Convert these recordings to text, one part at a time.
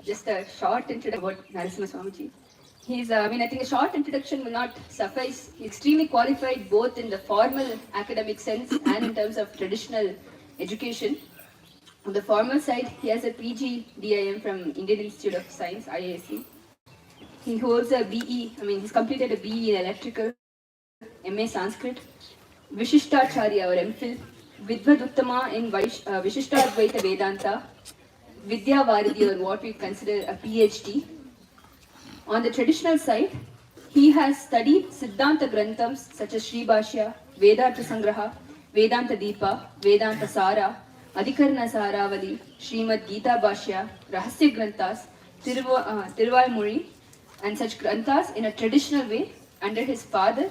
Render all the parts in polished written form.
Just a short introduction about Narasimha Swamiji. I think a short introduction will not suffice. He's extremely qualified both in the formal academic sense and in terms of traditional education. On the formal side, he has a PG DIM from Indian Institute of Science, IISc. He holds a BE, he's completed a BE in Electrical, MA Sanskrit, Vishishtacharya or MPhil, Vidvaduttama in Vishishtadvaita Vedanta, Vidya Varidi or what we consider a PhD. On the traditional side, he has studied Siddhanta Granthams such as Sri Bhashya, Vedanta Sangraha, Vedanta Deepa, Vedanta Sara, Adhikarana Saravali, Srimad Gita Bhashya, Rahasya Granthas, Tiruvalmuri, and such Granthas in a traditional way under his father,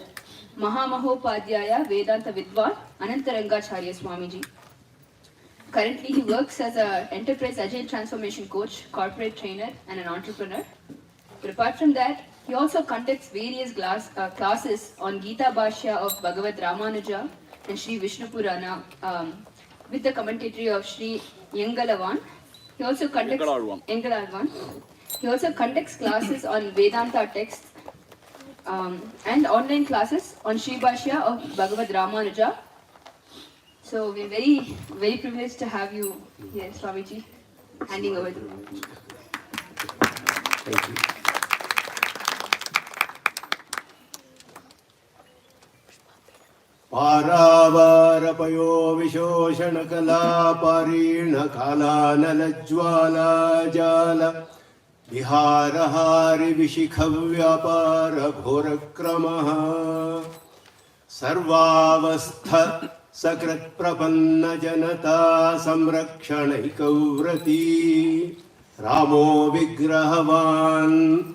Mahamahopadhyaya Vedanta Vidwan, Anantarangacharya Swamiji. Currently, he works as an enterprise agile transformation coach, corporate trainer, and an entrepreneur. But apart from that, he also conducts various classes on Gita Bhashya of Bhagavad Ramanuja and Sri Vishnu Purana with the commentary of Sri Yengalavan. He also conducts Yengalalvan. He also conducts classes on Vedanta texts and online classes on Sri Bhashya of Bhagavad Ramanuja. So we're very, very privileged to have you here, Swamiji. Handing over the Thank you. Paravarapayo Vishoshana Parina Kalanala Jala Viharahari Vishikhavyapara Bhorakramaha Sarvavastha Sakrat Prapanna Janata Samrakshanaikavrati Ramo Vigrahavan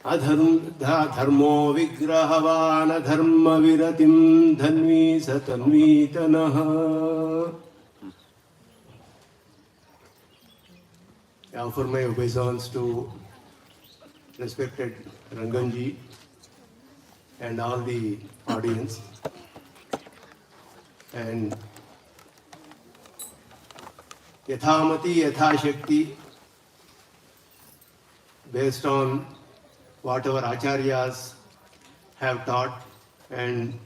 Dharmo Vigrahavan Adharma Viratim Dhanvi Satanvitanaha. I offer my obeisance to respected Ranganji and all the audience. And Yathamati Yathashakti, based on whatever acharyas have taught and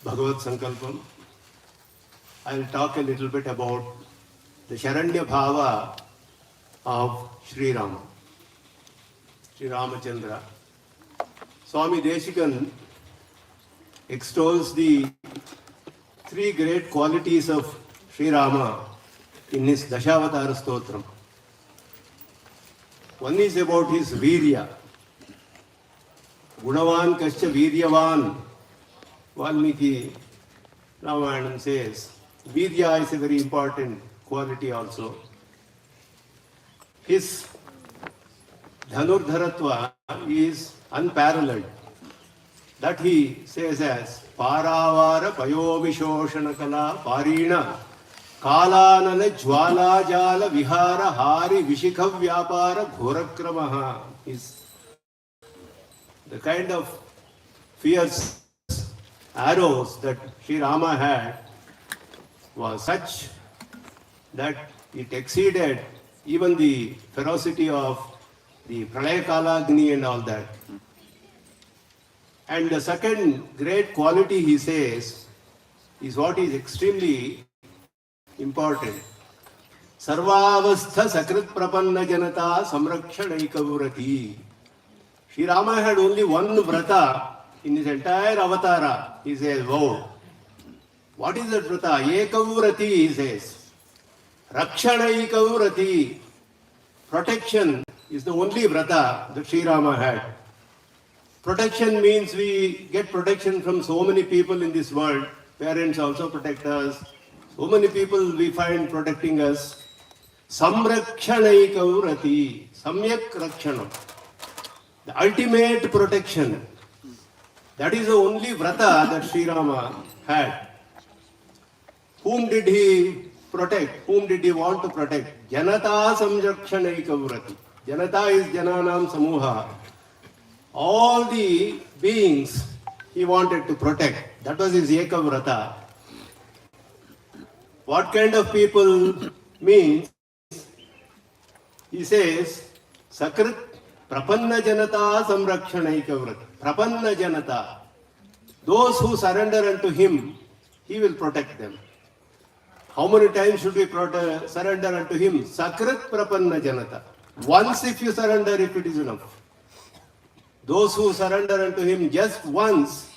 Bhagavad Sankalpam, I will talk a little bit about the Sharanya Bhava of Sri Rama, Sri Ramachandra. Swami Deshikan extols the three great qualities of Sri Rama in his Dashavatara Stotram. One is about his Virya. Gunavan Kascha Viryavan. Valmiki Ramayana says Virya is a very important quality also. His Dhanurdharatva is unparalleled. That he says as Paravara Payo Vishoshana Kala Parina Kalanala Jwala Jala Vihara Hari Vishikha Vyapara Ghorakramaha is the kind of fierce arrows that Sri Rama had was such that it exceeded even the ferocity of the Pralaya Kalagni and all that. And the second great quality he says is what is extremely important. Sarvavastha Sakrit Prapanna Janata Samrakshanaikavrati. Sri Rama had only one vrata in his entire avatara. He says, wow. What is that vrata? Ekavrati, he says. Rakshanaikavrati. Protection is the only vrata that Sri Rama had. Protection means we get protection from so many people in this world. Parents also protect us. So many people we find protecting us. Samrakshanaikavrati. Samyak rakshanam. The ultimate protection. That is the only vrata that Sri Rama had. Whom did he protect? Whom did he want to protect? Janata samrakshanaikavrati. Janata is Jananam Samuha. All the beings he wanted to protect. That was his Ekavrata. What kind of people means He says, Sakrit Prapanna Janata Samrakshanaikavrat. Prapanna Janata. Those who surrender unto him, he will protect them. How many times should we surrender unto him? Sakrit Prapanna Janata. Once if you surrender, if it is enough. Those who surrender unto him just once,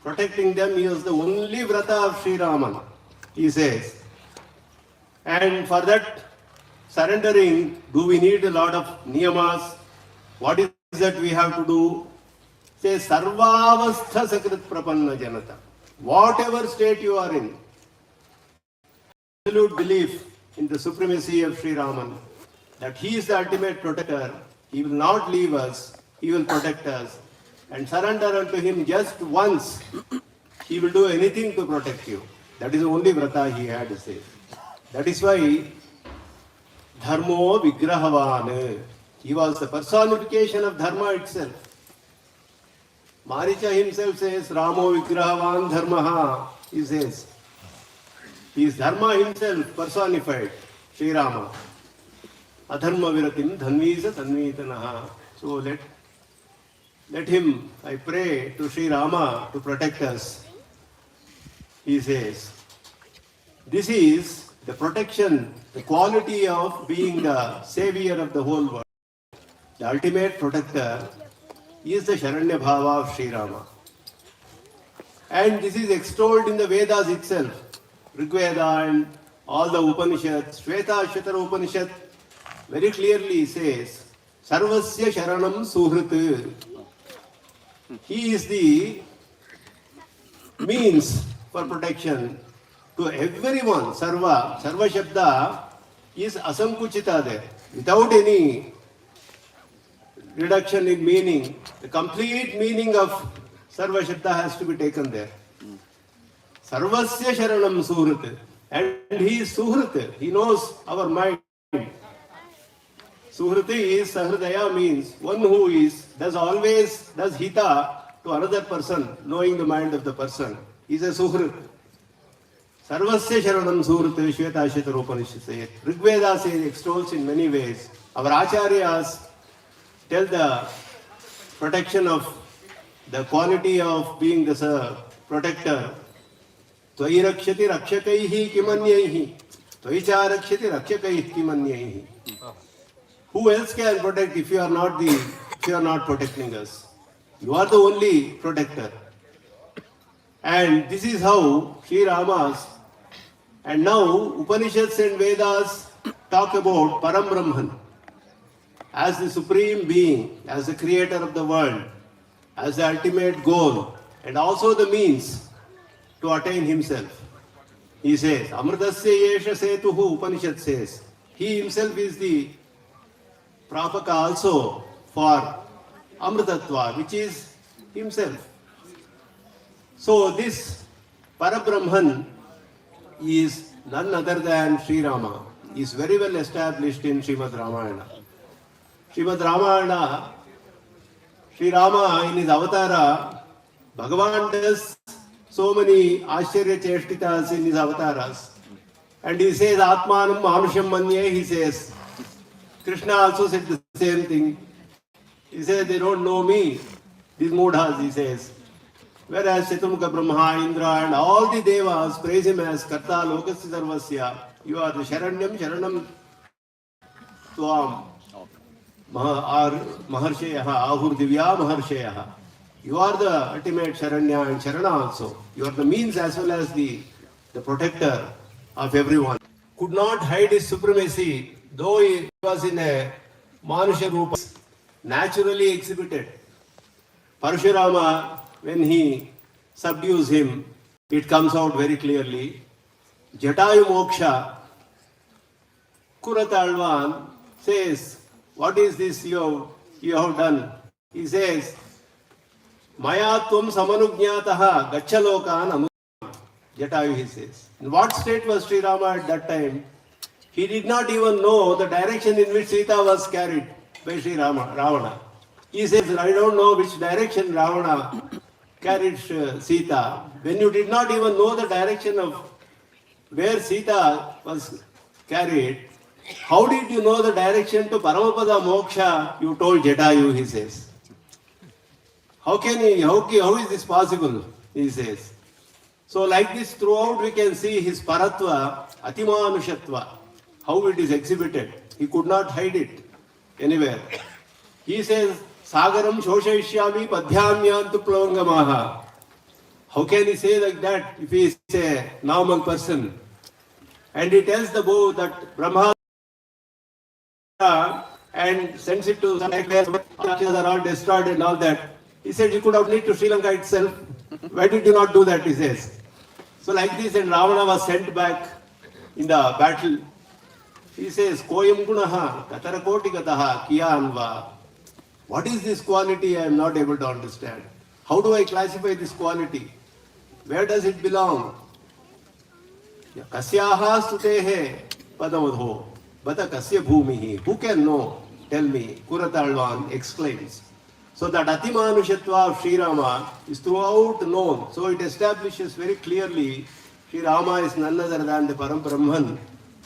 protecting them, he is the only vrata of Sri Raman, he says. And for that surrendering, do we need a lot of niyamas? What is that we have to do? Say, Sarvavastha Sakrit Prapanna Janata. Whatever state you are in, absolute belief in the supremacy of Sri Raman, that he is the ultimate protector, he will not leave us, he will protect us. And surrender unto him just once, he will do anything to protect you. That is the only vrata he had to say. That is why Dharmo Vigrahavan. He was the personification of Dharma itself. Maricha himself says, Ramo Vigrahavan Dharmaha. He says, he is Dharma himself personified, Sri Rama. Adharma Viratim Dhanvisa Tanvitanaha. So let him, I pray to Sri Rama to protect us. He says, this is the protection, the quality of being the savior of the whole world. The ultimate protector is the Sharanya Bhava of Sri Rama. And this is extolled in the Vedas itself. Rigveda and all the Upanishads, Shveta Shatara Upanishad very clearly says, Sarvasya Sharanam Suhrit. He is the means for protection to everyone. Sarva Shabda is asankuchita there. Without any reduction in meaning, the complete meaning of Sarva Shabda has to be taken there. Sarvasya Sharanam Suhrit. And he is Suhrit. He knows our mind. Suhriti is, Sahridaya means one who does hita to another person, knowing the mind of the person. He is a Suhrit. Sarvasya Sharanam Suhrit, Shveta Shatara Upanishad says. Rigveda says, extols in many ways. Our Acharyas tell the protection of the quality of being the protector. Tvai rakshati rakshakaihi kimanyaihi. Tvai cha rakshati rakshakaihi kimanyaihi. Who else can protect if you are not protecting us? You are the only protector. And this is how Sri Rama's, and now Upanishads and Vedas talk about Param Brahman as the supreme being, as the creator of the world, as the ultimate goal, and also the means to attain himself. He says, Amritasya Yesha Setuhu, Upanishad says, he himself is the Prapaka also for Amritatva, which is himself. So this Parabrahman is none other than Sri Rama. He is very well established in Srimad Ramayana. Srimad Ramayana, Sri Rama in his avatara, Bhagavan does so many Ashcharya Cheshtitas in his avataras. And he says, Atmanam Manusham Manye, he says. Krishna also said the same thing. He says, they don't know me, these mudhas, he says. Whereas Shatamukha Brahma, Indra and all the devas praise him as Karta Lokasya Sarvasya. You are the Sharanyam, Sharanam Tvam. Maharshayaha, Ahur Divya Maharshayaha. You are the ultimate Sharanya and Sharana also. You are the means as well as the protector of everyone. Could not hide his supremacy, though he was in a Manusha Rupa, naturally exhibited. Parashurama, when he subdues him, it comes out very clearly. Jatayu Moksha, Kuratalvan says, what is this you have done? He says, Maya tvam samanugnataha gachalokan anu. Jatayu, he says. In what state was Sri Rama at that time? He did not even know the direction in which Sita was carried by Sri Ravana. He says, I don't know which direction Ravana carried Sita. When you did not even know the direction of where Sita was carried, How did you know the direction to Paramapada Moksha? You told Jatayu, he says. How is this possible? He says. So like this throughout we can see his paratva, atimanushatva, how it is exhibited. He could not hide it anywhere. He says, Sagaram Shoshaishyami Padhyamyantu Plavangamaha. How can he say like that if he is a normal person? And he tells the bow that Brahma and sends it to some place where are all destroyed and all that. He said, you could have need to Sri Lanka itself. Why did you not do that, he says. So like this, and Ravana was sent back in the battle. He says, Koyam gunaha katarakoti gataha kiyanva. What is this quality? I am not able to understand. How do I classify this quality? Where does it belong? Kasyaha stutehe padamadho bata kasya bhumihi. Who can know? Tell me. Kuratalvan exclaims. So that Atimanushatva of Sri Rama is throughout known. So it establishes very clearly Sri Rama is none other than the Param Brahman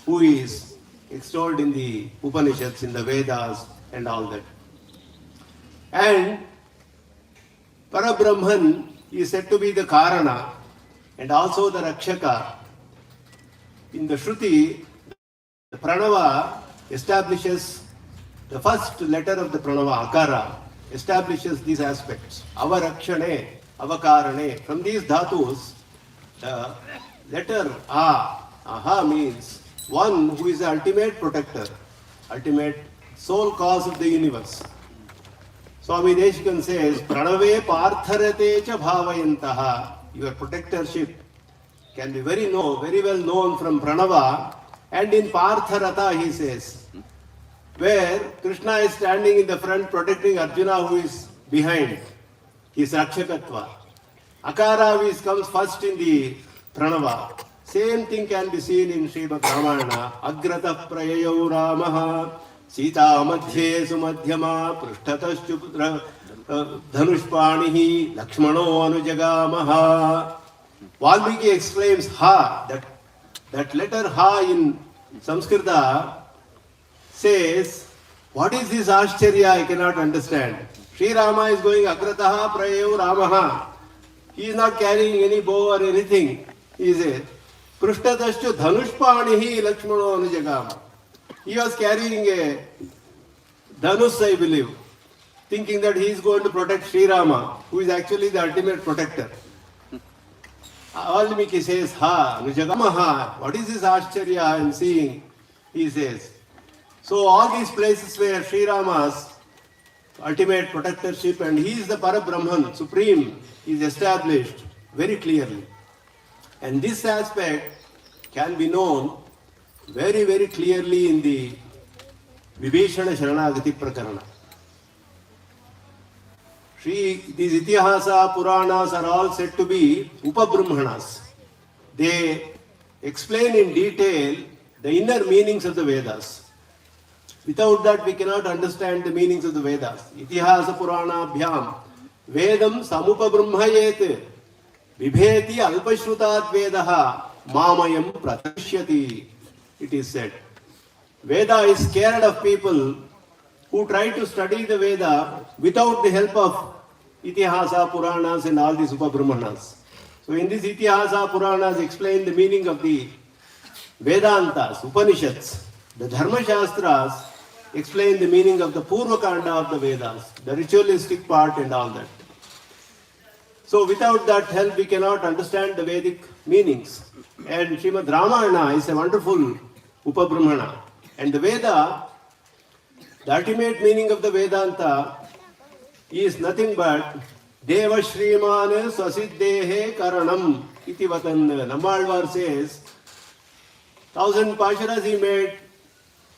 who is extolled in the Upanishads, in the Vedas and all that. And Parabrahman is said to be the Karana and also the Rakshaka. In the Shruti, the Pranava establishes the first letter of the Pranava, Akara, establishes these aspects. Avarakshane, avakarane. From these dhatus, the letter aha means one who is the ultimate protector, ultimate sole cause of the universe. Swami Deshkan says, Pranave partharate cha bhavayantaha. Your protectorship can be very well known from Pranava. And in Partharata, he says, where Krishna is standing in the front protecting Arjuna who is behind, his Rakshakatva. Akara which comes first in the Pranava. Same thing can be seen in Srimad Ramayana. Agrata prayayau Ramaha Sita madhye sumadhyama prishtataschu dhanushpanihi Lakshmano anujagamaha. Valmiki exclaims Ha, that letter Ha in Sanskrita says, what is this Ashcharya? I cannot understand. Sri Rama is going Agrataha Prayayu Ramaha. He is not carrying any bow or anything. He says, Prishtataschu Dhanushpanihi Lakshmano Anujagama. He was carrying a Dhanus, I believe, thinking that he is going to protect Sri Rama, who is actually the ultimate protector. Valmiki says, Ha, Anujagamaha. What is this Ashcharya I am seeing? He says. So all these places where Sri Rama's ultimate protectorship and he is the Parabrahman, supreme, is established very clearly. And this aspect can be known very clearly in the Vibhishana Sharanagati Prakarana. These Itihasa, Puranas are all said to be Upabrahmanas. They explain in detail the inner meanings of the Vedas. Without that, we cannot understand the meanings of the Vedas. Itihasa Purana Bhyam Vedam Samupabrahmayet Vibheti Alpashrutat Vedaha Mamayam Pratishyati. It is said. Veda is scared of people who try to study the Veda without the help of Itihasa Puranas and all these Upabrahmanas. So in this Itihasa Puranas explain the meaning of the Vedantas, Upanishads. The Dharma Shastras explain the meaning of the Purvakanda of the Vedas, the ritualistic part and all that. So without that help we cannot understand the Vedic meanings. And Srimad Ramayana is a wonderful Upabrahmana. And the Veda, the ultimate meaning of the Vedanta is nothing but Deva Shriman Swasiddhehe Karanam iti vatan. Nammalvar says, 1,000 Pasharas he made.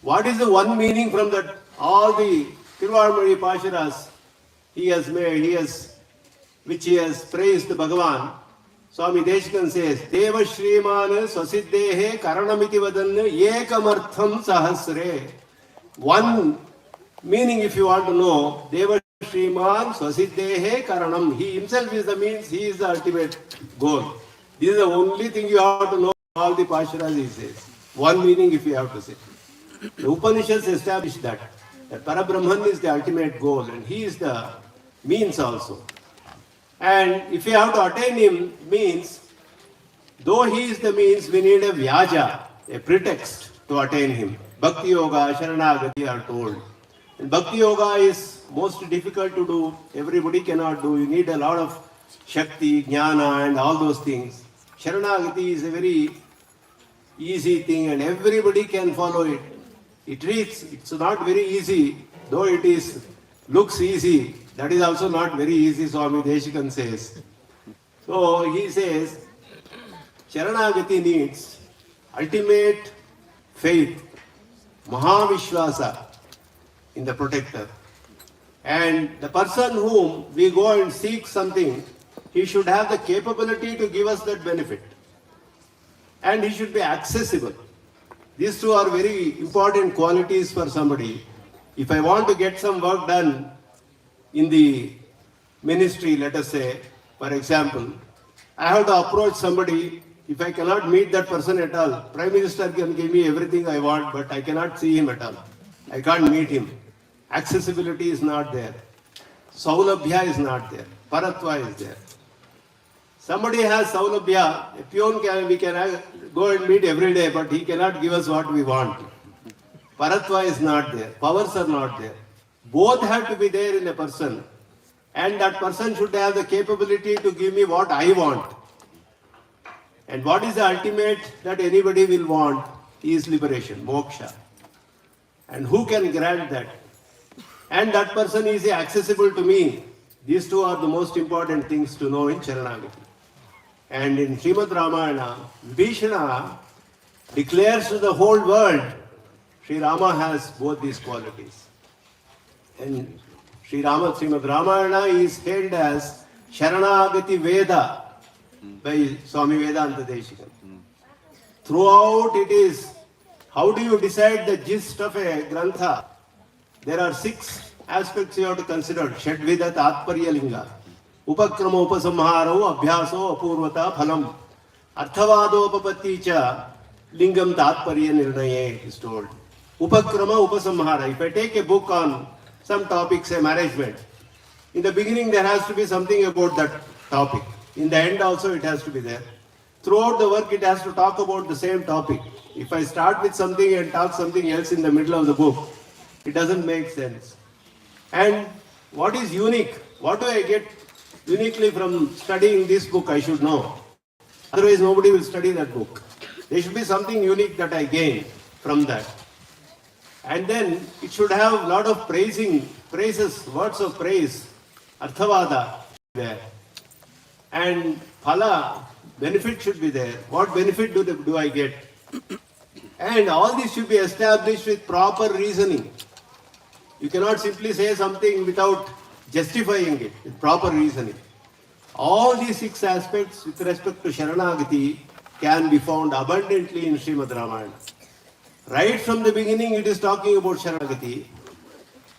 What is the one meaning from that? All the Tiruvalmozhi Pasharas he has made, which he has praised Bhagavan. Swami Deshkan says, Deva Shriman Swasiddhehe Karanamiti Vadan Yekamartham Sahasre. One meaning, if you want to know, Deva Shriman Swasiddhehe Karanam. He himself is the means, he is the ultimate goal. This is the only thing you have to know all the Pasharas, he says. One meaning if you have to say. The Upanishads establish that Parabrahman is the ultimate goal and he is the means also. And if we have to attain him, means, though he is the means, we need a vyaja, a pretext to attain him. Bhakti Yoga, Sharanagati are told. And Bhakti Yoga is most difficult to do. Everybody cannot do. You need a lot of Shakti, Jnana and all those things. Sharanagati is a very easy thing and everybody can follow it. It's not very easy, though it is looks easy. That is also not very easy, Swami Deshikan says. So he says, Sharanagati needs ultimate faith, Mahavishwasa in the protector. And the person whom we go and seek something, he should have the capability to give us that benefit. And he should be accessible. These two are very important qualities for somebody. If I want to get some work done in the ministry, let us say, for example, I have to approach somebody. If I cannot meet that person at all, Prime Minister can give me everything I want, but I cannot see him at all. I can't meet him. Accessibility is not there. Saulabhya is not there. Paratva is there. Somebody has Saulabhya, a peon we can go and meet every day, but he cannot give us what we want. Paratva is not there. Powers are not there. Both have to be there in a person. And that person should have the capability to give me what I want. And what is the ultimate that anybody will want is liberation, moksha. And who can grant that? And that person is accessible to me. These two are the most important things to know in Sharanagati. And in Srimad Ramayana, Vibhishana declares to the whole world, Sri Rama has both these qualities. And Srimad Ramayana is hailed as Sharanagati Veda by Swami Vedanta Deshikan. Throughout it is, how do you decide the gist of a grantha? There are 6 aspects you have to consider. Shadvida Tatparya Linga. Upakrama Upasamharo Abhyaso Apurvata Phalam. Arthavado Upapatti Cha Lingam Tatparya Nirnaye is told. Upakrama Upasamhara. If I take a book on some topic, say management, in the beginning there has to be something about that topic. In the end also it has to be there. Throughout the work it has to talk about the same topic. If I start with something and talk something else in the middle of the book, it doesn't make sense. And what is unique? What do I get uniquely from studying this book? I should know. Otherwise nobody will study that book. There should be something unique that I gain from that. And then it should have a lot of praises, words of praise, arthavada there. And phala, benefit should be there. What benefit do I get? And all this should be established with proper reasoning. You cannot simply say something without justifying it, with proper reasoning. All these 6 aspects with respect to Sharanagati can be found abundantly in Srimad Ramayana. Right from the beginning it is talking about Sharanagati,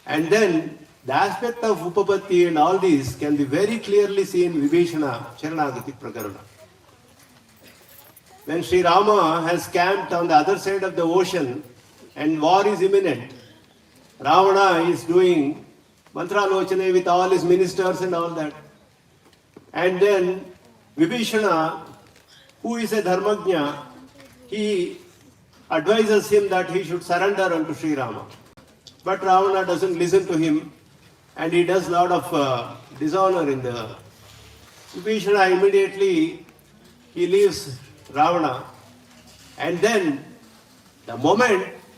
and then the aspect of Upapatti and all these can be very clearly seen in Vibhishana Sharanagati Prakarana. When Sri Rama has camped on the other side of the ocean and war is imminent, Ravana is doing mantralochane with all his ministers and all that. And then Vibhishana, who is a dharmajna, he advises him that he should surrender unto Sri Rama. But Ravana doesn't listen to him and he does a lot of dishonor in the... Vibhishana immediately, he leaves Ravana, and then the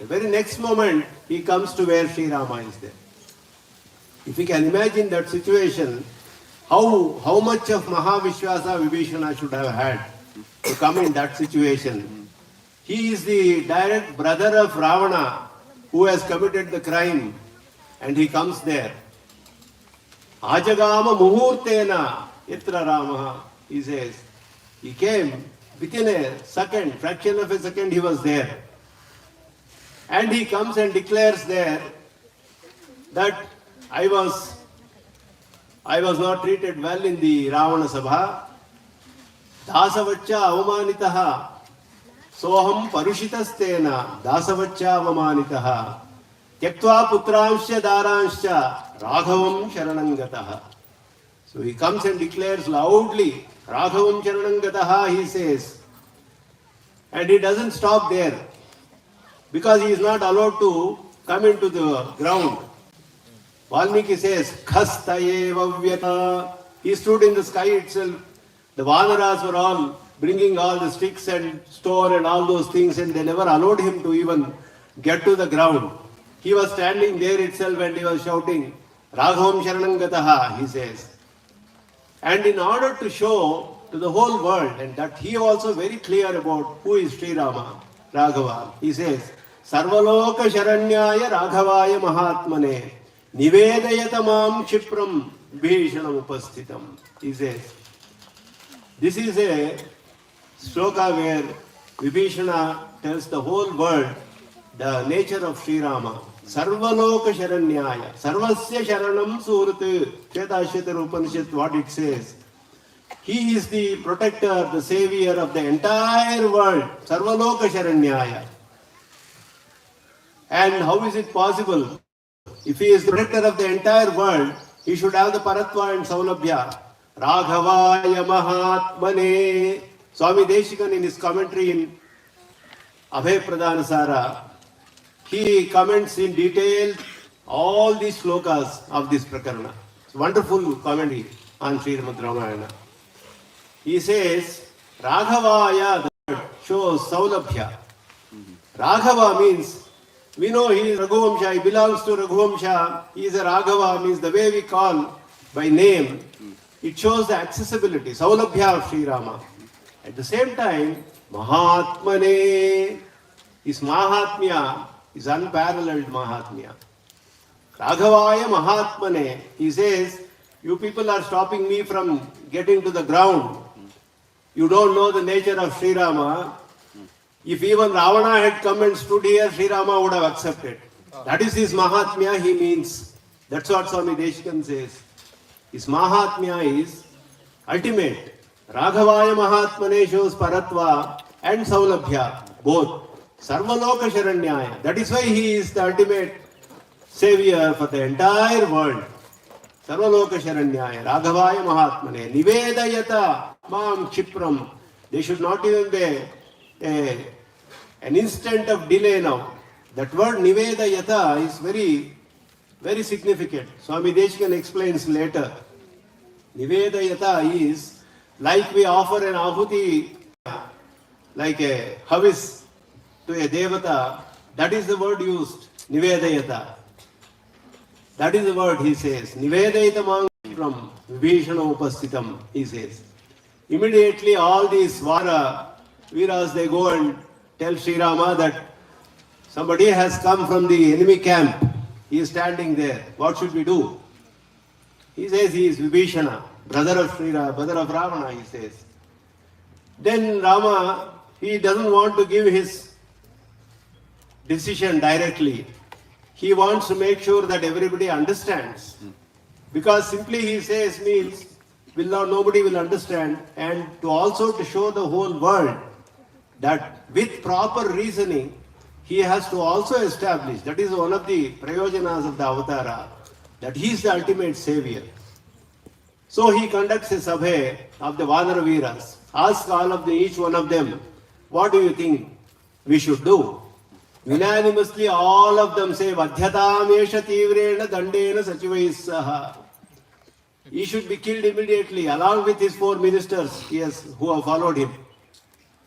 very next moment, he comes to where Sri Rama is there. If you can imagine that situation, how much of Mahavishwasa Vibhishana should have had to come in that situation. He is the direct brother of Ravana who has committed the crime, and he comes there. Ajagama muhurtena yatra Rama, he says. He came within a second, fraction of a second he was there. And he comes and declares there that I was not treated well in the Ravana Sabha. Dasavaccha avamanitaha soham parushitastena dasavachyavamanitaha tyaktva putranscha daranscha raghavam sharanangataha. So he comes and declares loudly, Raghavam Charanangataha, he says. And he doesn't stop there, because he is not allowed to come into the ground. Valmiki says, Khastayeva Vyata. He stood in the sky itself. The Vanaras were all bringing all the sticks and stone and all those things, and they never allowed him to even get to the ground. He was standing there itself and he was shouting, Raghavam Sharanangataha, he says. And in order to show to the whole world, and that he also very clear about who is Sri Rama, Raghava, he says, Sarvaloka Sharanyaya Raghavaya Mahatmane Nivedayatamam Kshipram Bhishanam Upasthitam. He says, this is a sloka where Vibhishana tells the whole world the nature of Sri Rama. Sarvaloka Sharanyaya. Sarvasya Sharanam Surat. Shetashvatara Upanishad, what it says. He is the protector, the savior of the entire world. Sarvaloka Sharanyaya. And how is it possible? If he is the protector of the entire world, he should have the Paratva and Saulabhya. Raghavaya Mahatmane. Swami Deshikan in his commentary in Abhay Pradhanasara, he comments in detail all these slokas of this prakarana. It's wonderful commentary on Srimad Ramayana. He says, Raghavaya, the word shows Saulabhya. Raghava means, we know he is Raghuvamsha, he belongs to Raghuvamsha, he is a Raghava, means the way we call by name, it shows the accessibility, Saulabhya of Sri Rama. At the same time, Mahatmane, his Mahatmya is unparalleled Mahatmya. Raghavaya Mahatmane, he says, you people are stopping me from getting to the ground. You don't know the nature of Sri Rama. If even Ravana had come and stood here, Sri Rama would have accepted. That is his Mahatmya, he means. That's what Swami Deshikan says. His Mahatmya is ultimate. Raghavaya Mahatmane shows Paratva and Saulabhya, both. Sarvaloka Sharanyaya. That is why he is the ultimate savior for the entire world. Sarvaloka Sharanyaya. Raghavaya Mahatmane. Nivedayata Mam Kshipram. There should not even be an instant of delay now. That word Nivedayata is very, very significant. Swami Deshikan explains later. Nivedayata is like we offer an ahuti, like a havis to a devata. That is the word used. Nivedayata. That is the word he says. Nivedayata from Vibhishana Upasthitam, he says. Immediately all these Viras, they go and tell Sri Rama that somebody has come from the enemy camp. He is standing there. What should we do? He says he is Vibhishana, brother of Ravana, he says. Then Rama, he doesn't want to give his decision directly. He wants to make sure that everybody understands. Because simply he says means nobody will understand, and to show the whole world that with proper reasoning he has to also establish, that is one of the prayojanas of the avatara, that he is the ultimate savior. So he conducts a sabhe of the Vanara Viras, asks all of each one of them, what do you think we should do? Unanimously all of them say, Vadhyatamesha Tivrena Dandena Sachivaisaha. He should be killed immediately along with his 4 ministers who have followed him.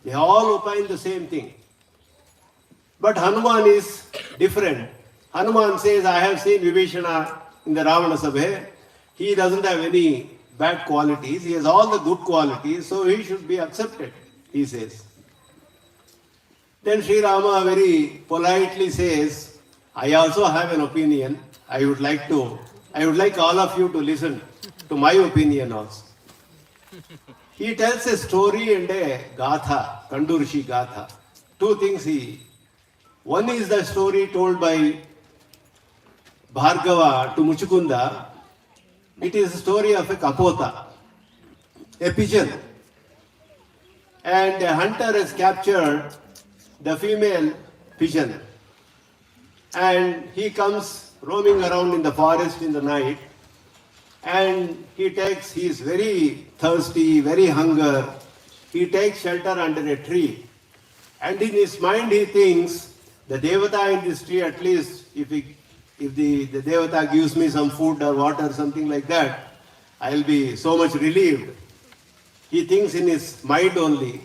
They all opine the same thing. But Hanuman is different. Hanuman says, I have seen Vibhishana in the Ravana Sabhe. He doesn't have any bad qualities. He has all the good qualities, so he should be accepted, he says. Then Sri Rama very politely says, I also have an opinion. I would like all of you to listen to my opinion also. He tells a story and a gatha, Kandurshi gatha. 2 things one is the story told by Bhargava to Muchukunda. It is a story of a kapota, a pigeon. And a hunter has captured the female pigeon. And he comes roaming around in the forest in the night, and he is very thirsty, very hunger. He takes shelter under a tree. And in his mind he thinks, the Devata in this tree, at least if the Devata gives me some food or water, something like that, I'll be so much relieved. He thinks in his mind only.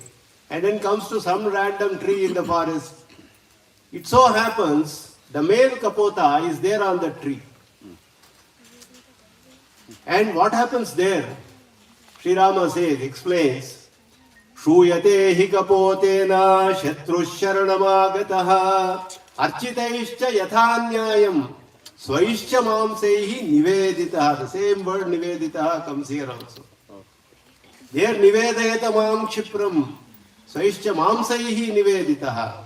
And then comes to some random tree in the forest. It so happens, the male kapota is there on the tree. And what happens there? Sri Rama says, explains, Shuyate hi kapotena shatrusharanamagataha architaishcha yathanyayam swaishcha mamsehi niveditaha. The same word niveditaha comes here also. There nivedayata mam kshipram swaishcha mamsehi niveditaha.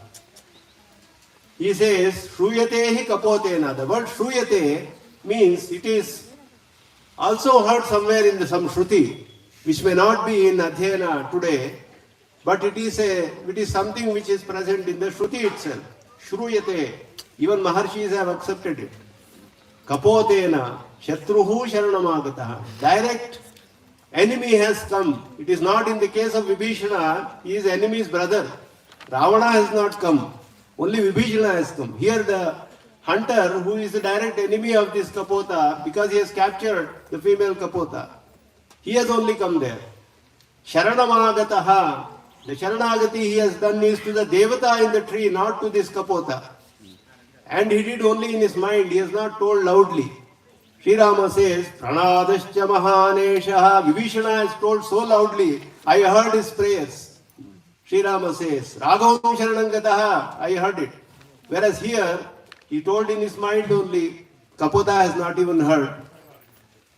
He says, Shruyate hi kapotena. The word Shruyate means it is also heard somewhere in some Shruti, which may not be in Adhyayana today, but it is something which is present in the Shruti itself. Shruyate. Even Maharshis have accepted it. Kapotena Shatruhu Sharanamagataha. Direct enemy has come. It is not in the case of Vibhishana, he is enemy's brother. Ravana has not come. Only Vibhishana has come. Here the hunter, who is the direct enemy of this kapota, because he has captured the female kapota, he has only come there. Sharanamagataha. The Sharanagati he has done is to the Devata in the tree, not to this kapota. And he did only in his mind, he has not told loudly. Sri Rama says, Pranadascha Mahaneshaha. Vibhishana has told so loudly, I heard his prayers. Sri Rama says, Raghavam Sharanangataha. I heard it. Whereas here, he told in his mind only, kapota has not even heard.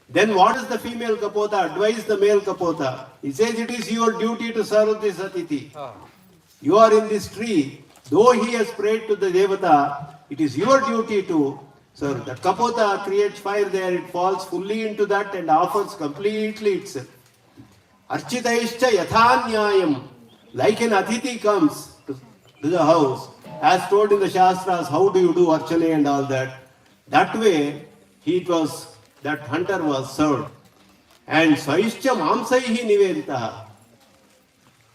Then what does the female kapota advise the male kapota? He says, it is your duty to serve this Atiti. You are in this tree. Though he has prayed to the Devata, it is your duty to serve. The kapota creates fire there. It falls fully into that and offers completely itself. Architaishcha yathanyayam. Like an Atiti comes to the house, as told in the Shastras, how do you do Archane and all that. That way, that hunter was served. And Swaishcha Mamsaihi Niveditaha.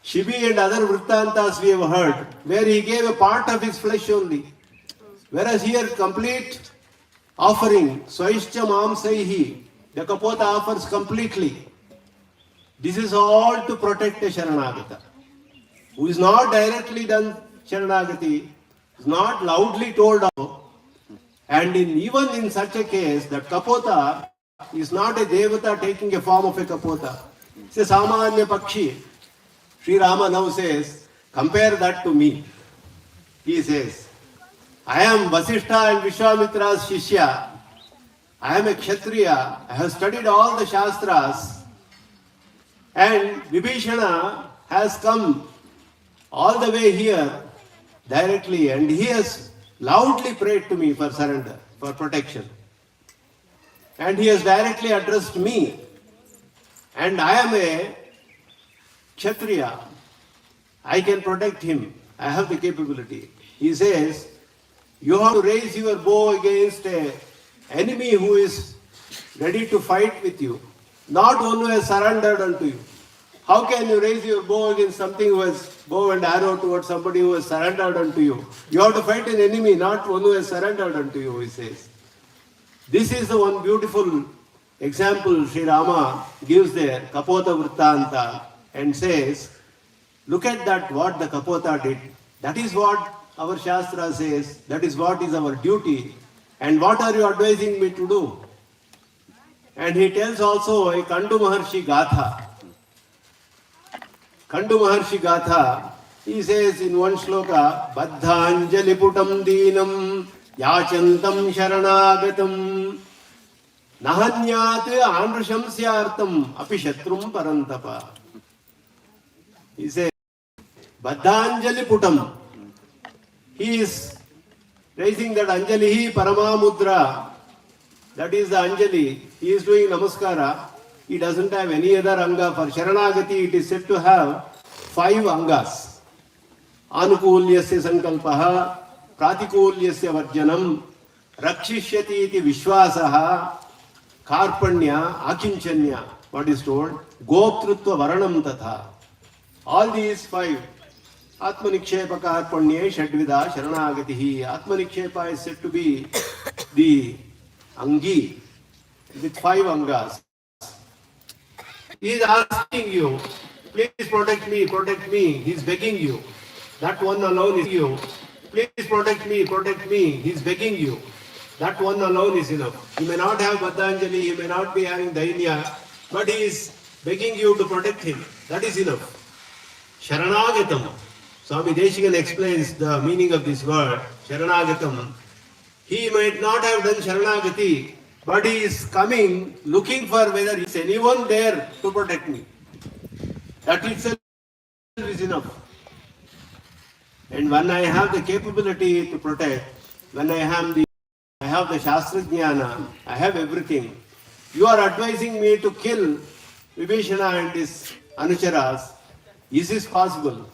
Shibi and other Vrittantas we have heard, where he gave a part of his flesh only. Whereas here, complete offering, Swaishcha Mamsaihi, the kapota offers completely. This is all to protect a Sharanagata, who is not directly done Sharanagati, is not loudly told of. And even in such a case, that kapota is not a devata taking a form of a kapota. It's a samanya pakshi. Sri Rama now says, compare that to me. He says, I am Vasishtha and Vishwamitra's Shishya. I am a Kshatriya. I have studied all the Shastras. And Vibhishana has come all the way here directly, and he has loudly prayed to me for surrender, for protection. And he has directly addressed me. And I am a Kshatriya. I can protect him. I have the capability. He says, you have to raise your bow against an enemy who is ready to fight with you, not one who has surrendered unto you. How can you raise your bow against something who has bow and arrow towards somebody who has surrendered unto you? You have to fight an enemy, not one who has surrendered unto you, he says. This is the one beautiful example Sri Rama gives there, Kapota Vrittanta, and says, look at that, what the Kapota did. That is what our Shastra says, that is what is our duty. And what are you advising me to do? And he tells also a Kandu Maharshi Gatha. Kandu Maharshi Gatha, he says in one shloka, Baddhanjali putam deenam yachantam sharanagatam nahanyat anrushamsyartam apishatrum parantapa. He says, Baddhanjali putam. He is raising that Anjalihi Paramamudra. That is the Anjali. He is doing Namaskara. He doesn't have any other Anga. For Sharanagati, it is said to have 5 Angas. आनुकूल्यस्य संकल्पः प्रातिकूल्यस्य वर्जनं रक्षिष्यति इति विश्वासः कार्पण्य आकिंचन्य what is told गोप्तृत्व वरणं तथा all these five Atmanikshepa Karpanye Shadvida Sharanagatihi. Atmanikshepa is said to be the Angi with five Angas. He is asking you, please protect me, protect me. He is begging you. That one alone is you. Please protect me. He is begging you. That one alone is enough. He may not have Patanjali, he may not be having Dainya, but he is begging you to protect him. That is enough. Sharanagatam. Swami Deshikan explains the meaning of this word, Sharanagatam. He might not have done Sharanagati, but he is coming looking for whether is anyone there to protect me. That itself is enough. And when I have the capability to protect, when I have the Shastra Jnana, I have everything. You are advising me to kill Vibhishana and his Anucharas. Is this possible?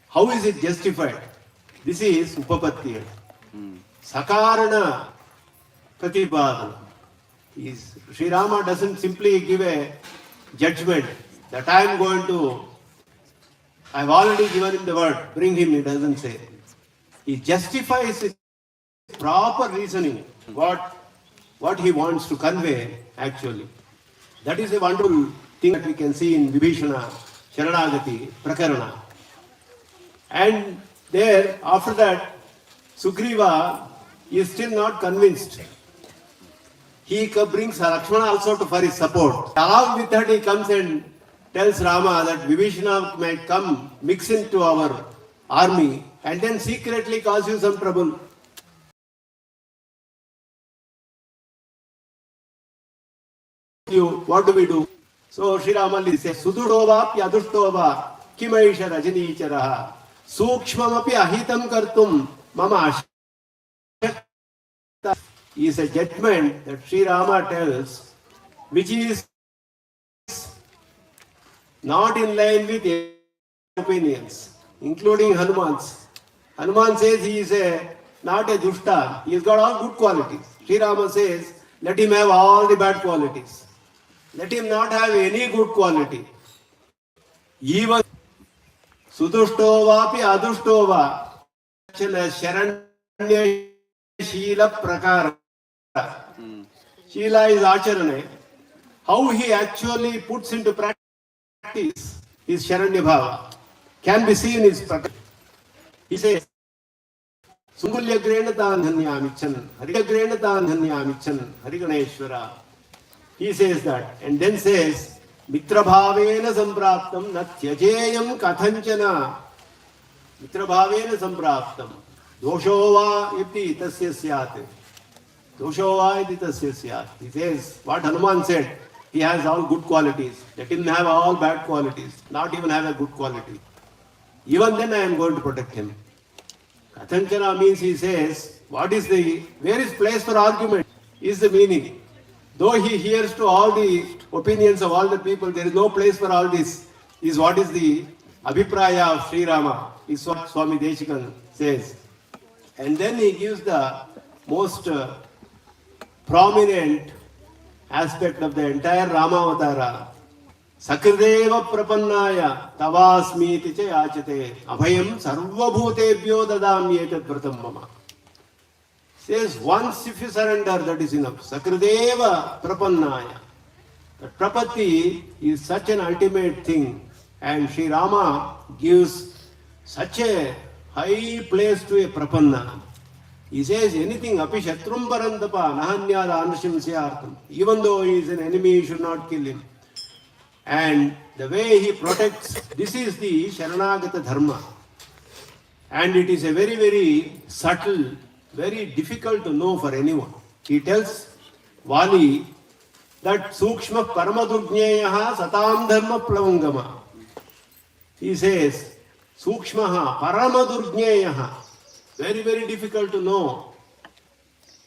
How is it justified? This is Upapatti. Sakarana Pratipadana. Sri Rama doesn't simply give a judgment that I am going to, I have already given him the word, bring him, he doesn't say. He justifies with proper reasoning what he wants to convey actually. That is a wonderful thing that we can see in Vibhishana Sharanagati Prakarana. And there, after that, Sugriva is still not convinced. He brings Lakshmana also for his support. Along with that, he comes and tells Rama that Vibhishana might come, mix into our army, and then secretly cause you some trouble. What do we do? So Sri Rama says, Sududova Pyaduštova Kimaisha Rajanicharaha Sukshmamapi Ahitam Kartum Mama Ashakta is a judgment that Sri Rama tells, which is not in line with opinions, including Hanuman's. Hanuman says he is not a dushta, he has got all good qualities. Sri Rama says, let him have all the bad qualities. Let him not have any good quality. Even Sudushtovapi Aduštova Sharanya Shila Prakara. Shila is Acharane. How he actually puts into practice his Sharanya Bhava can be seen in his practice. He says, Sungulya Grenatan Dhanyamichan, Harigagrenatan Dhanyamichan, Hariganeshwara. He says that and then says, Mitra Bhavena Sampraptam Natyajeyam Kathanchana. Mitra Bhavena Sampraptam. Doshova iti tasya syat. Doshova iti tasya syat. He says what Hanuman said. He has all good qualities. Let him have all bad qualities. Not even have a good quality. Even then I am going to protect him. Kathanchana means he says, where is place for argument? Is the meaning. Though he hears to all the opinions of all the people, there is no place for all this. Is what is the Abhipraya of Sri Rama, is what Swami Deshikan says. And then he gives the most prominent aspect of the entire Ramavatara. Sakrideva prapannaya tavasmiti che yachate abhayam sarvabhutebhyo dadamyetat vratam mama. Says once if you surrender, that is enough. Sakrideva prapannaya. The prapatti is such an ultimate thing, and Sri Rama gives such a high place to a prapanna. He says anything api shatrum parantapa nahanyada anashimsyartam. Even though he is an enemy, you should not kill him. And the way he protects, this is the Sharanagata Dharma. And it is a very, very subtle, very difficult to know for anyone. He tells Vali that Sukshma Paramadurjneyaha Satam Dharma Plavangama. He says, Sukshmaha Paramadurjneyaha. Very, very difficult to know.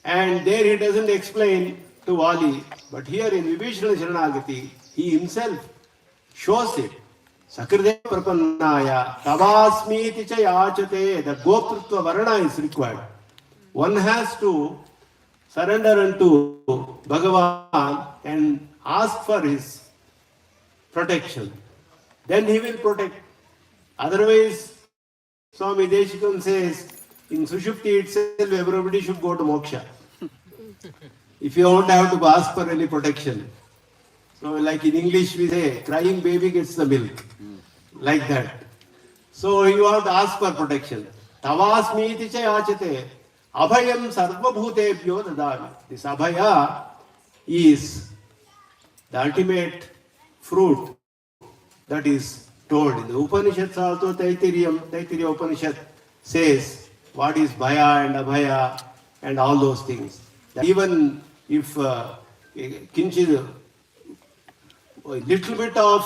And there he doesn't explain to Vali, but here in Vibhishana Sharanagati, he himself shows it. Sakrideva Prapannaya Tavasmiti cha yachate. The Gopritva Varna is required. One has to surrender unto Bhagavan and ask for his protection. Then he will protect. Otherwise, Swami Deshikam says, in Sushupti itself, everybody should go to moksha. If you don't have to ask for any protection. So like in English we say, crying baby gets the milk. Like that. So you have to ask for protection. Tavasmiti cha yachate. Abhayam sarvabhutebhyo dadami. This abhaya is the ultimate fruit that is told. In the Upanishads also, Taittiriya Upanishad says what is bhaya and abhaya and all those things. Even if kinchid, a little bit of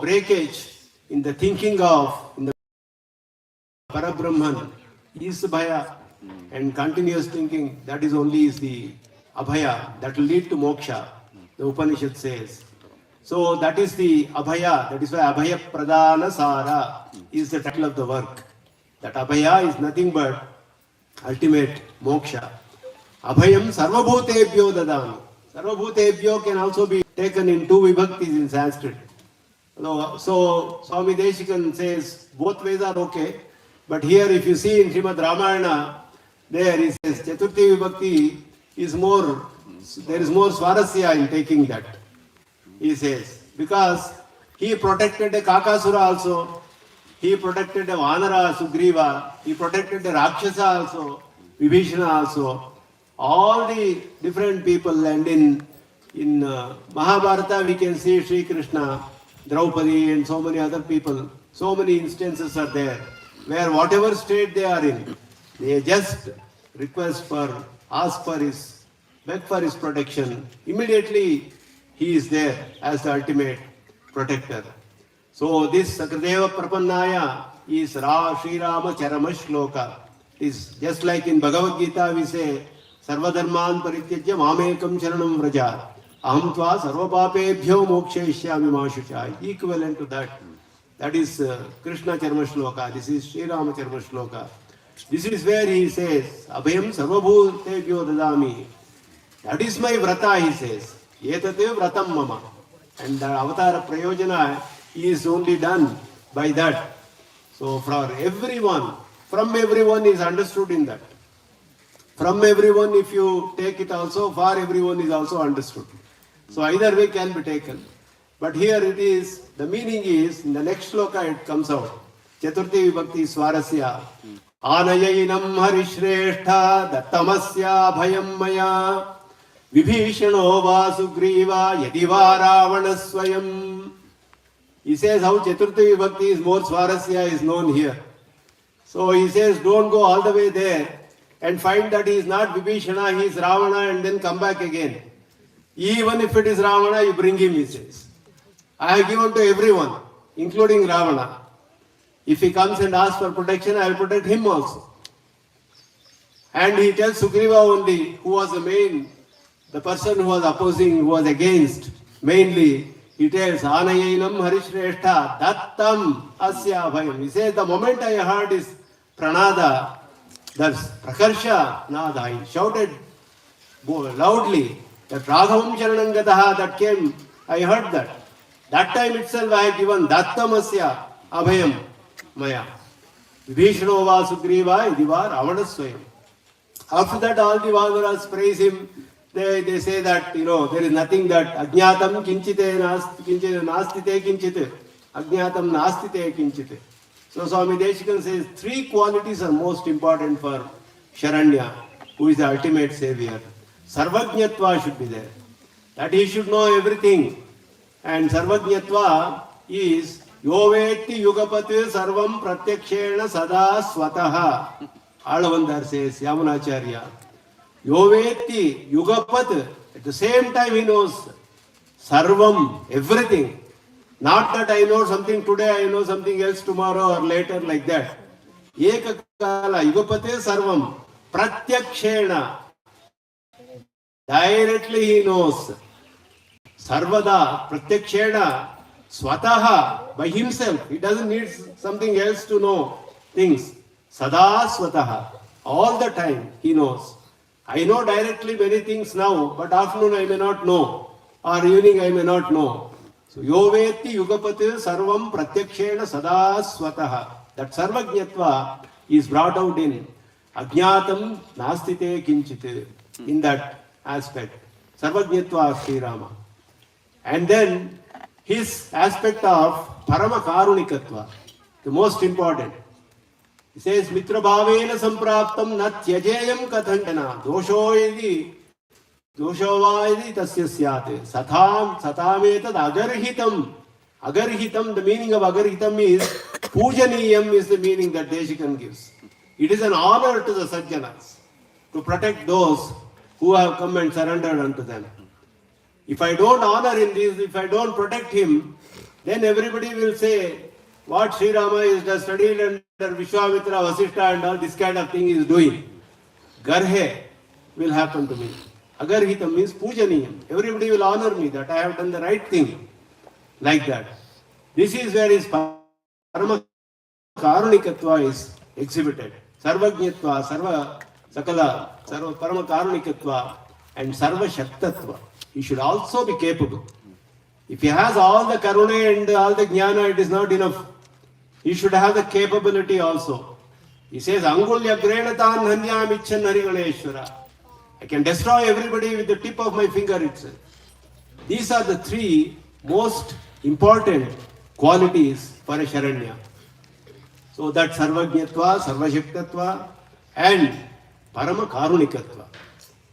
breakage in the thinking of in the Parabrahman is bhaya, and continuous thinking, that is only is the abhaya that will lead to moksha, the Upanishad says. So that is the abhaya, that is why abhaya pradana sara is the title of the work. That abhaya is nothing but ultimate moksha. Abhayam sarvabhutebhyo dadami. Sarvabhutebhyo can also be taken in two vibhaktis in Sanskrit. So Swami Deshikam says both ways are okay. But here if you see in Srimad Ramayana, there he says Chaturthi Vibhakti is more, there is more swarasya in taking that. He says, because he protected a Kakasura also, he protected a Vanara Sugriva, he protected a Rakshasa also, Vibhishana also, all the different people, and in Mahabharata we can see Sri Krishna, Draupadi and so many other people, so many instances are there, where whatever state they are in, they just ask for his, beg for his protection. Immediately he is there as the ultimate protector. So this Sakrideva Prapannaya is Sri Rama Charama Shloka. It is just like in Bhagavad Gita we say, Sarvadharman Parityajya Mamekam Sharanam Vraja. Aham tva sarvapapebhyo mokshayishyami ma shucha. Equivalent to that. That is Krishna Charma Shloka. This is Sri Rama Charma Shloka. This is where he says, Abhayam sarvabhutebhyo dadami. That is my vrata, he says. Yetate vratam mama. And the avatar prayojana is only done by that. So for everyone, from everyone is understood in that. From everyone, if you take it also, for everyone is also understood. So either way can be taken. But here it is, the meaning is, in the next shloka it comes out. Chaturthi Vibhakti Swarasya. Anayainam Harishreshtha Dattamasya Bhayam Maya Vibhishano Vasugriva Yadiva Ravana Swayam. He says how Chaturthi Vibhakti is more Swarasya is known here. So he says don't go all the way there and find that he is not Vibhishana, he is Ravana, and then come back again. Even if it is Ravana, you bring him, he says. I have given to everyone, including Ravana. If he comes and asks for protection, I will protect him also. And he tells Sugriva only, who was the person who was opposing, who was against, mainly, he tells, Anayainam Harishreshtha Dattam Asya Bhayam. He says, the moment I heard his pranada, that's Prakarsha Nada, he shouted loudly that Raghavam Sharanangataha, that came, I heard that. That time itself I have given Dattamasya Abhayam Maya. Vibhishano va Sugriva Idiva Ravana Swayam. After that all the Vanaras praise him. They say that, there is nothing that Ajñatam Kinchite Nastite Kinchite. Ajñatam Nastite Kinchite. So Swami Deshikam says three qualities are most important for Sharanya, who is the ultimate savior. Sarvajñatva should be there. That he should know everything. And Sarvajñatva is Yoveti Yugapati Sarvam Pratyakshena Sada Swataha. Alavandar says, Yamunacharya. Yoveti Yugapat, at the same time he knows Sarvam, everything. Not that I know something today, I know something else tomorrow or later, like that. Ekakala Yugapate Sarvam Pratyakshena. Directly he knows. Sarvada Pratyakshena Swataha, by himself. He doesn't need something else to know things. Sada Swataha. All the time he knows. I know directly many things now, but afternoon I may not know. Or evening I may not know. So Yoveti Yugapati Sarvam Pratyakshena Sada Swataha. That Sarvajñatva is brought out in Ajñatam Nastite Kinchite. In that aspect. Sarvajñatva of Sri Rama. And then his aspect of Parama Karunikatva. The most important. He says, Mitra Bhavena Sampraptam na tyajeyam kathanjana doshova idi tasya syate satam agarhitam. Agarhitam, the meaning of agarhitam is pujaniyam is the meaning that Deshikan gives. It is an honor to the Sajjanas to protect those who have come and surrendered unto them. If I don't honor him, if I don't protect him, then everybody will say, what Sri Rama is studied under Vishwamitra, Vasishtha and all this kind of thing is doing. Garhe will happen to me. Agarhitam means pujaniyam. Everybody will honor me that I have done the right thing. Like that. This is where his Parama Karunikatva is exhibited. Sarvajñatva, Sarva Sakala, Sarva Parama Karunikatva and Sarva Shaktatva. He should also be capable. If he has all the karuna and all the jnana, it is not enough. He should have the capability also. He says, Angulya Grenatan Hanyam Icchan Hariganeshwara. I can destroy everybody with the tip of my finger itself. These are the three most important qualities for a Sharanya. So that Sarvajñatva, Sarvashaktatva and Parama Karunikatva.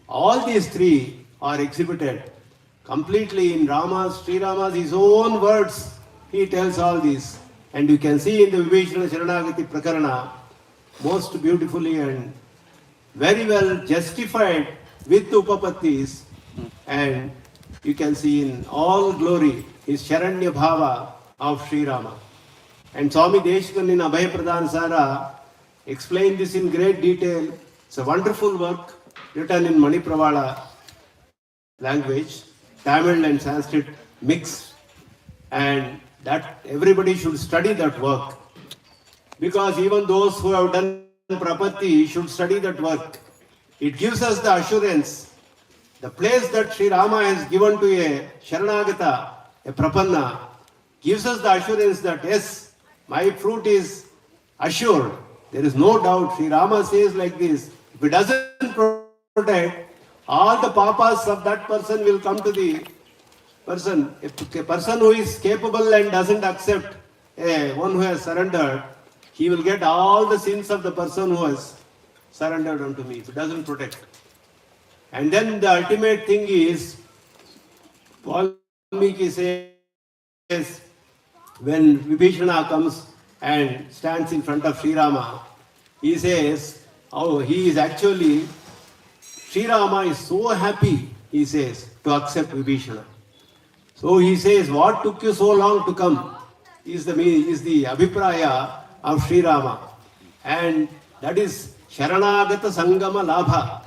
All these three are exhibited completely in Sri Rama's his own words. He tells all these. And you can see in the Vibhishana Sharanagati Prakarana most beautifully and very well justified with Upapattis. And you can see in all glory his Sharanya Bhava of Sri Rama. And Swami Deshikan in Abhay Pradhan Sara explained this in great detail. It's a wonderful work written in Manipravala language, Tamil and Sanskrit mixed, and that everybody should study that work. Because even those who have done Prapatti should study that work. It gives us the assurance. The place that Sri Rama has given to a Sharanagata, a Prapanna, gives us the assurance that yes, my fruit is assured. There is no doubt. Sri Rama says like this, if he doesn't protect, all the papas of that person will come to the person. If a person who is capable and doesn't accept one who has surrendered, he will get all the sins of the person who has surrendered unto me, if he doesn't protect. And then the ultimate thing is, Valmiki says, when Vibhishana comes and stands in front of Sri Rama, he says, oh, he is actually, Sri Rama is so happy, he says, to accept Vibhishana. So he says, what took you so long to come? Is the Abhipraya of Sri Rama. And that is Sharanagata Sangama Labha.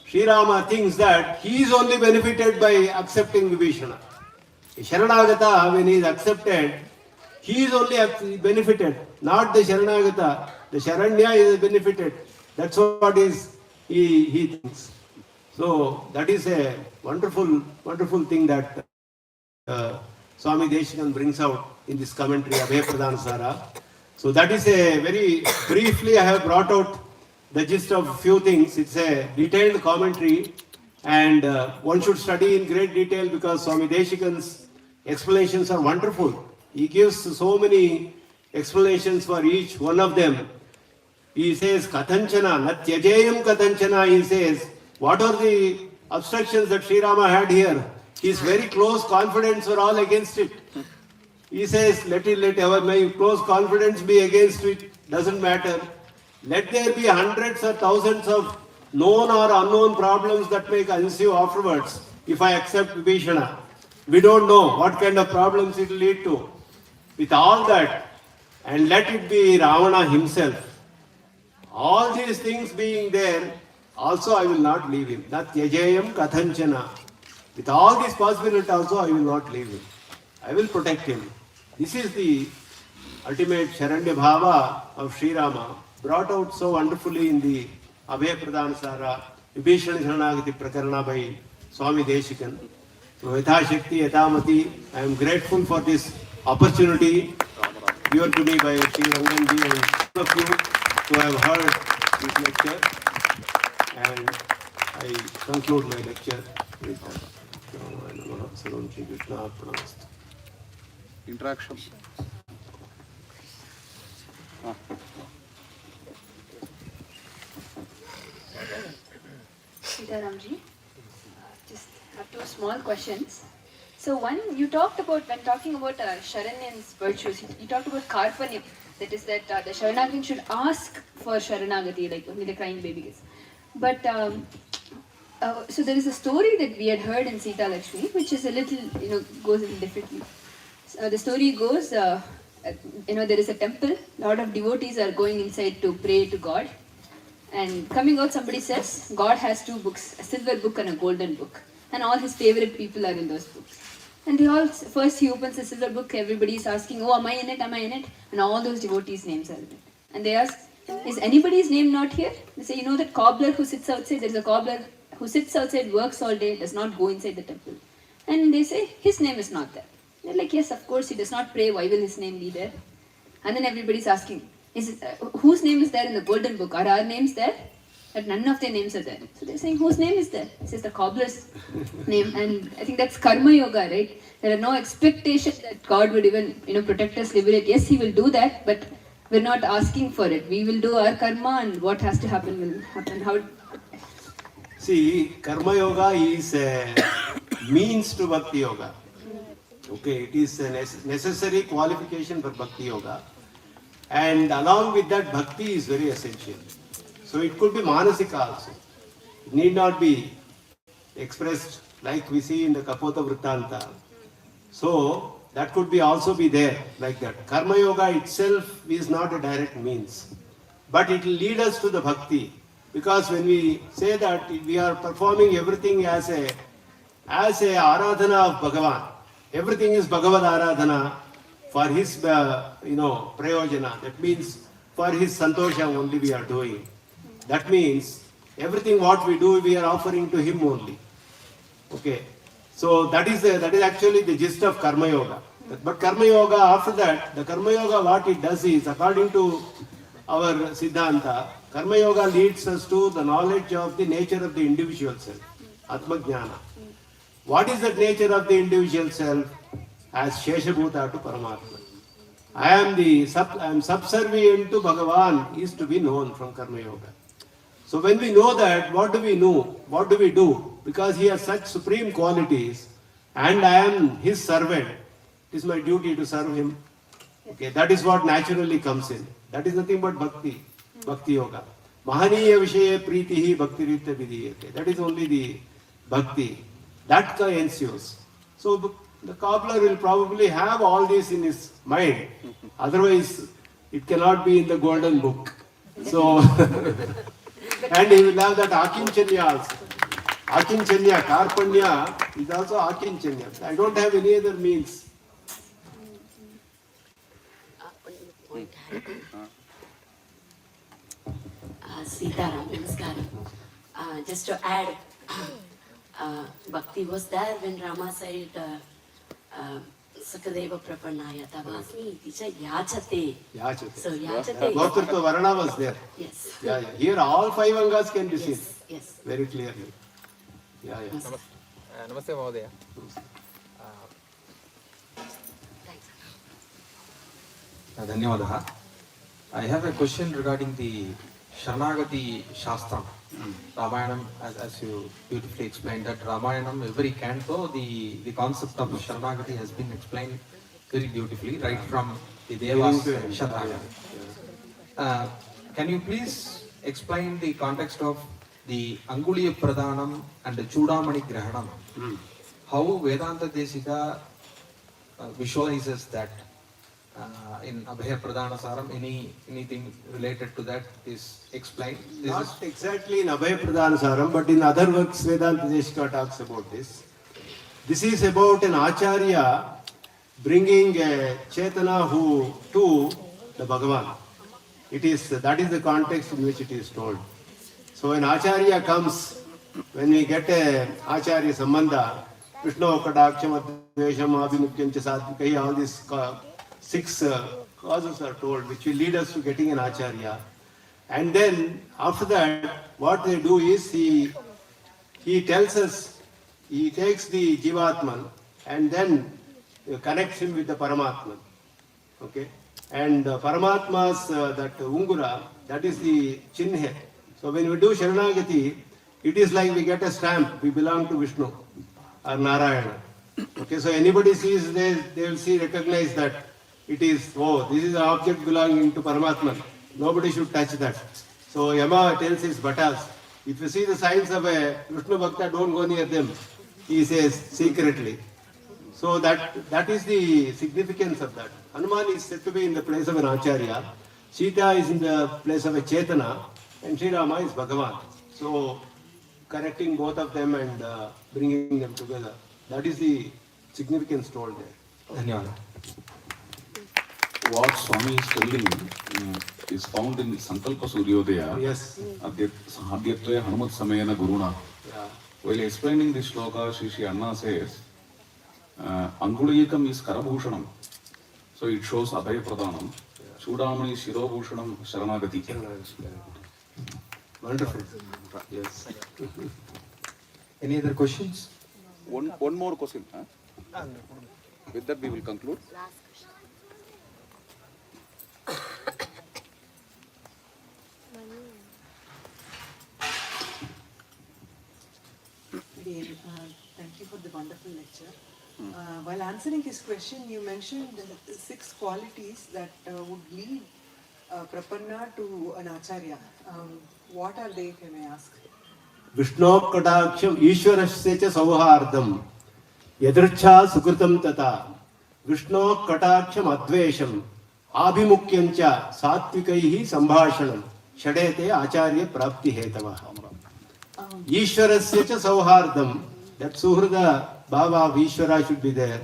Sri Rama thinks that he is only benefited by accepting Vibhishana. Sharanagata, when he is accepted, he is only benefited, not the Sharanagata. The Sharanya is benefited. That's what he thinks. So that is a wonderful, wonderful thing that Swami Deshikan brings out in this commentary, Abhay Pradhan Sara. So that is a very briefly I have brought out the gist of a few things. It's a detailed commentary and one should study in great detail because Swami Deshikan's explanations are wonderful. He gives so many explanations for each one of them. He says, Kathanchana, Natyajayam Kathanchana, he says, what are the obstructions that Sri Rama had here? His very close confidants were all against it. He says, let my close confidence be against it, doesn't matter. Let there be hundreds or thousands of known or unknown problems that may ensue afterwards if I accept Vibhishana. We don't know what kind of problems it will lead to. With all that, and let it be Ravana himself. All these things being there, also I will not leave him. That yajayam kathanchana. With all these possibilities also I will not leave him. I will protect him. This is the ultimate Sharanya Bhava of Sri Rama, brought out so wonderfully in the Abhaya Pradana Sara, Vibhishana Sharanagati Prakarana by Swami Deshikan. So, Yatha Shakti, Yatha Mati, I am grateful for this opportunity given to me by Sri Ranganji and all of you who have heard this lecture. And I conclude my lecture with interaction. Sitaramji, just have two small questions. So one, you talked about, when talking about Sharanyan's virtues, you talked about Karpanyam, that is that the Sharanagati should ask for Sharanagati, like only the crying baby gets. But, so there is a story that we had heard in Sita Lakshmi, which is a little, goes a little differently. The story goes, there is a temple, a lot of devotees are going inside to pray to God. And coming out, somebody says, God has two books, a silver book and a golden book. And all his favorite people are in those books. And they all, first he opens the silver book, everybody is asking, oh, am I in it, am I in it? And all those devotees' names are in it. And they ask, is anybody's name not here? They say, that cobbler who sits outside, there is a cobbler who sits outside, works all day, does not go inside the temple. And they say, his name is not there. They're like, yes, of course, he does not pray, why will his name be there? And then everybody's asking, whose name is there in the golden book? Are our names there? But none of their names are there. So they're saying, whose name is there? It says the cobbler's name. And I think that's karma yoga, right? There are no expectations that God would even, protect us, liberate. Yes, he will do that, but we're not asking for it. We will do our karma, and what has to happen will happen. How? See, karma yoga is a means to bhakti yoga. Okay, it is a necessary qualification for bhakti yoga. And along with that, bhakti is very essential. So it could be manasika also. It need not be expressed like we see in the Kapota Vrittanta. So that could be also be there like that. Karma yoga itself is not a direct means, but it will lead us to the bhakti. Because when we say that we are performing everything as a aradhana of Bhagavan, everything is Bhagavad aradhana for his prayojana. That means for his santosha only we are doing. That means everything what we do we are offering to him only. Okay. So that is actually the gist of karma yoga. But karma yoga, after that, the karma yoga what it does is, according to our Siddhanta, karma yoga leads us to the knowledge of the nature of the individual self, Atma Jnana. What is the nature of the individual self? As Sheshabhuta to Paramatma. I am subservient to Bhagavan is to be known from karma yoga. So when we know that, what do we know? What do we do? Because he has such supreme qualities and I am his servant, it is my duty to serve him. Okay, that is what naturally comes in. That is nothing but bhakti, bhakti yoga. Mahaniya vishaye pritihi bhakti ritya vidhiyate. That is only the bhakti. That ensues. So the cobbler will probably have all this in his mind. Otherwise, it cannot be in the golden book. So, and he will have that Akinchanya also. Akinchanya, Karpanya is also Akinchanya. I don't have any other means. Sitaram, Namaskaram. Just to add, Bhakti was there when Rama said, Sakadeva Prapannaya Tavasmi Ticha Yachate. Yachate. So Yachate. Gotrutva Varna was there. Yes. Yeah. Here all five angas can be seen. Yes. Very clearly. Yeah. Namaste, Mahodaya. Dhanyavadah. I have a question regarding the Sharanagati Shastram. Ramayanam, as you beautifully explained that Ramayanam, every canto, the concept of Sharanagati has been explained very beautifully, right from the Devas Sharanagati. Can you please explain the context of the Anguliya Pradhanam and the Chudamani Grahanam? How Vedanta Desika visualizes that in Abhaya Pradhana Saram, anything related to that is explained? Not exactly in Abhaya Pradhana Saram, but in other works Vedanta Desika talks about this. This is about an Acharya bringing a Chetana who to the Bhagavan. That is the context in which it is told. So when Acharya comes, when we get a Acharya Sambandha, Vishnu Kadaksham Advesham Abhimukyam Satvika, all these six causes are told, which will lead us to getting an Acharya. And then after that, what they do is he tells us, he takes the Jivatman and then connects him with the Paramatman. Okay? And Paramatma's that Ungura, that is the Chinhe. So when we do Sharanagati, it is like we get a stamp, we belong to Vishnu or Narayana. Okay, so anybody sees this, they will recognize that it is, oh, this is an object belonging to Paramatman. Nobody should touch that. So Yama tells his Bhattas, if you see the signs of a Vishnu Bhakta, don't go near them. He says secretly. So that is the significance of that. Hanuman is said to be in the place of an Acharya. Sita is in the place of a Chetana. And Sri Rama is Bhagavan. So connecting both of them and bringing them together. That is the significance told there. Dhanyawad. What Swami is telling is found in Sankalpa Suryodaya. Yes. Adhyatve Hanumat Samayana Guruna. Yeah. While explaining this shloka, Shri Anna says, Anguliyakam is Karabhushanam. So it shows Abhaya Pradhanam. Chudamani Shirobhushanam Sharanagati. Wonderful. Yes. Any other questions? One more question. Huh? With that we will conclude. Dear, thank you for the wonderful lecture. While answering his question, you mentioned 6 qualities that would lead Prapanna to an Acharya. What are they, if I may ask? Vishnu Kadaksham Ishwarasya cha Sauhardam Yadricha Sukritam Tata Vishnu Kadaksham Advesham Abhimukyamcha Satvikaihi Sambhashanam Shadete Acharya Prapti Hetavah. Ishwarasya cha Sauhardam, that Suhrada Bhava of Ishvara should be there.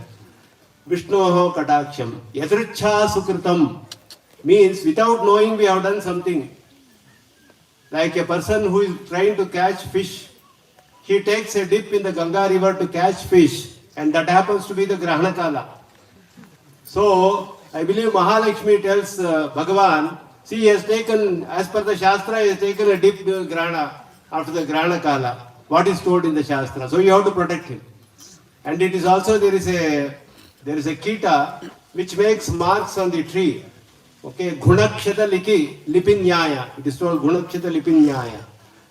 Vishnoho Kadaksham Yadricha Sukritam means without knowing we have done something. Like a person who is trying to catch fish, he takes a dip in the Ganga river to catch fish, and that happens to be the Grahana Kala. So, I believe Mahalakshmi tells Bhagavan, see, he has taken, as per the Shastra, he has taken a dip in Grahana after the Grahana Kala. What is told in the Shastra? So, you have to protect him. And it is also, there is a Kita which makes marks on the tree. Okay, Gunakshata Lipinyaya. It is told Gunakshata Lipinyaya.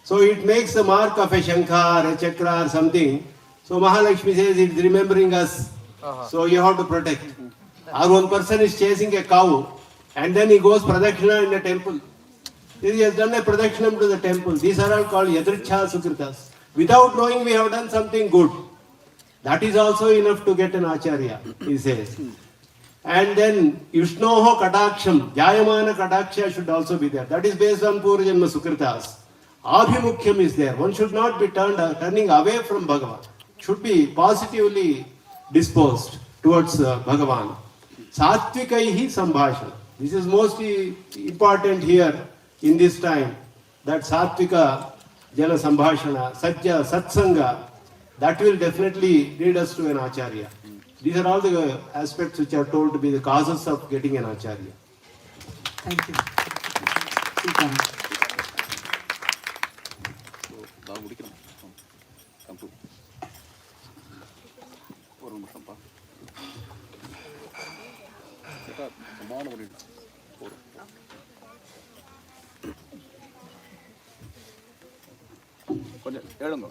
So it makes the mark of a Shankha or a Chakra or something. So Mahalakshmi says it is remembering us. So you have to protect. Or one person is chasing a cow and then he goes Pradakshina in the temple. He has done a Pradakshina to the temple. These are all called Yadricha Sukritas. Without knowing we have done something good. That is also enough to get an Acharya, he says. And then Vishnoho Kadaksham, Jayamana Kadaksha should also be there. That is based on Purjanma Sukritas. Abhimukhyam is there. One should not be turning away from Bhagavan. Should be positively disposed towards Bhagavan. Satvikaihi Sambhashana. This is most important here in this time. That Satvika Jana Sambhashana, Satya, Satsanga, that will definitely lead us to an Acharya. These are all the aspects which are told to be the causes of getting an Acharya. Thank you. Sita. கொஞ்சம் எழுங்க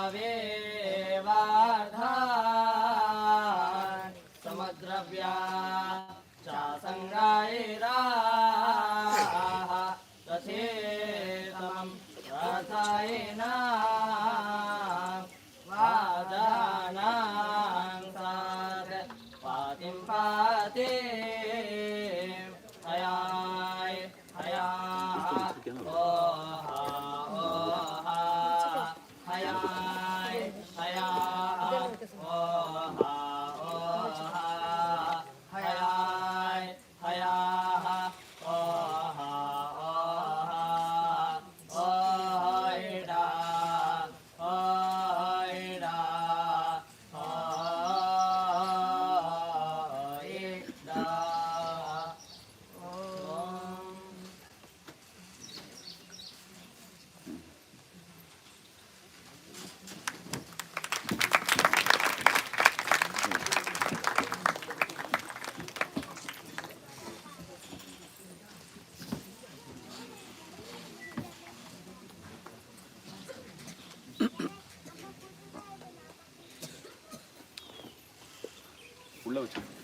वेवाधान् समद्रव्या चासङ्गायिराः तथेतमं रथायेन वादानां साद पातिं पाते हयाय हयाः ओहा ओहा हयाय हयाः ओहा ओहा हयाय हयाः ओहा ओहा ओइडा ओइडा ओइडा ओम உள்ள வச்சு